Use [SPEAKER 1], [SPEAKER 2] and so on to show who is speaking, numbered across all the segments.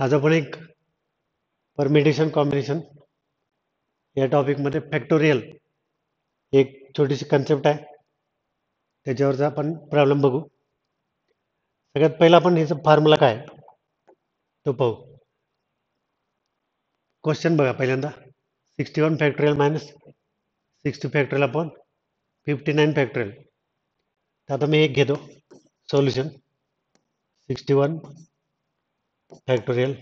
[SPEAKER 1] आज आपण एक परमिटेशन कॉम्बिनेशन या टॉपिकमध्ये फॅक्टोरियल एक छोटीशी कन्सेप्ट आहे, त्याच्यावरचा आपण प्रॉब्लेम बघू. सगळ्यात पहिला आपण ह्याचा फॉर्म्युला काय तो पाहू. क्वेश्चन बघा पहिल्यांदा. 61 factorial minus 60 factorial upon 59 factorial. तर आता मी एक घेतो solution. 61 factorial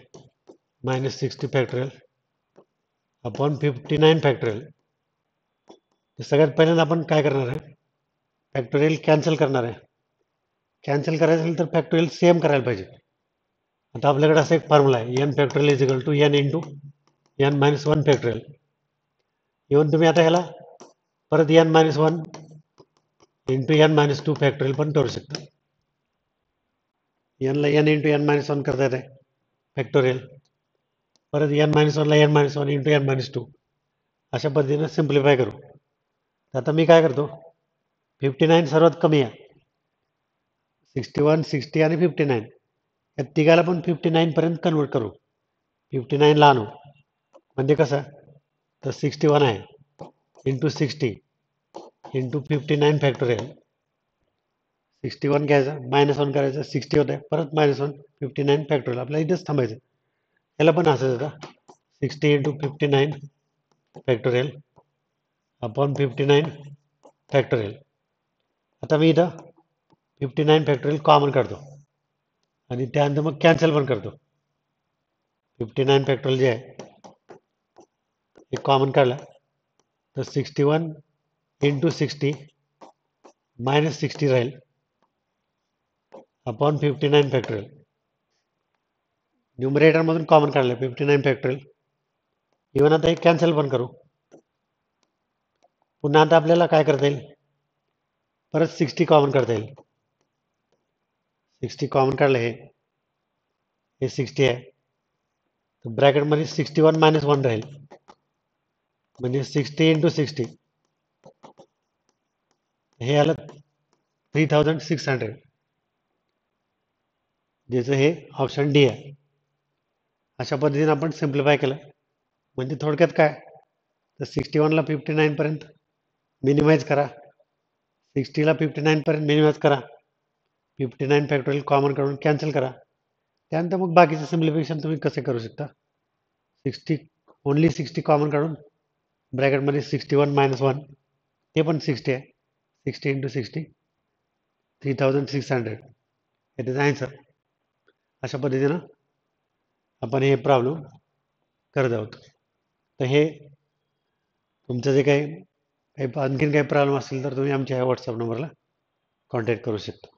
[SPEAKER 1] minus 60 factorial upon 59 factorial. तर सगळ्यात पहिल्यांदा आपण काय करणार आहे, फॅक्टोरियल कॅन्सल करणार आहे. कॅन्सल करायचं असेल तर फॅक्टोरियल सेम करायला पाहिजे. आता आपल्याकडे असा एक फॉर्म्युला आहे, n factorial is equal to n into n minus one factorial. Even तुम्ही आता ह्याला परत n minus one into n minus two factorial पण करू शकता. एनला n into n minus one करता येते फॅक्टोरियल, परत एन मायनस वनला n minus one into n minus two, अशा पद्धतीने सिम्प्लिफाय करू. आता मी काय करतो, 59 सर्वात कमी आहे. 61, 60 आणि 59 या तिघाला पण 59 पर्यंत कन्वर्ट करू. 59 ला आणू म्हणजे कसं, तर 61 आहे इंटू 60 इंटू 59 फॅक्टोरियल. 61 घ्यायचं, मायनस वन करायचं, 60 होत आहे, परत मायनस वन, 59 फॅक्टोरियल. आपल्याला इथेच थांबायचं. याला पण असंच होतं, 60 इंटू 59 फॅक्टोरियल अपॉन 59 फॅक्टोरियल. आता मी इथं 59 फॅक्टोरियल कॉमन काढतो आणि त्यानंतर मग कॅन्सल पण करतो. 59 फॅक्टोरियल जे आहे हे कॉमन काढलं तर 61 इंटू 60 मायनस 60 राहील अपॉन 59 फॅक्टोरियल. न्यूमरेटरमधून कॉमन काढलं 59 फॅक्टोरियल. इव्हन आता हे कॅन्सल पण करू. पुन्हा आता आपल्याला काय करता येईल, परत 60 कॉमन करता येईल. 60 कॉमन काढलं, हे 60 आहे, तर ब्रॅकेटमध्ये 61 मायनस वन राहील म्हणजे 60 इंटू 60, हे आलं 3600, ज्याचं हे ऑप्शन डी आहे. अशा पद्धतीने आपण सिम्प्लिफाय केलं. म्हणजे थोडक्यात काय, तर 61ला 59 पर्यंत मिनिमाइज करा, 60ला 59 पर्यंत मिनिमाइज करा, 59 फॅक्टोरियल कॉमन काढून कॅन्सल करा. त्यानंतर मग बाकीचं सिम्प्लिफिकेशन तुम्ही कसे करू शकता. 60 ओनली 60 कॉमन काढून ब्रॅकेटमध्ये 61 मायनस वन, ते पण 60 आहे, 60 इंटू 60 3600, हे त्याचं आन्सर. अशा पद्धतीनं आपण हे प्रॉब्लेम करत आहोत. तर हे तुमचं जे काही आणखीन काही प्रॉब्लेम असेल तर तुम्ही आमच्या ह्या व्हॉट्सअप नंबरला कॉन्टॅक्ट करू शकता.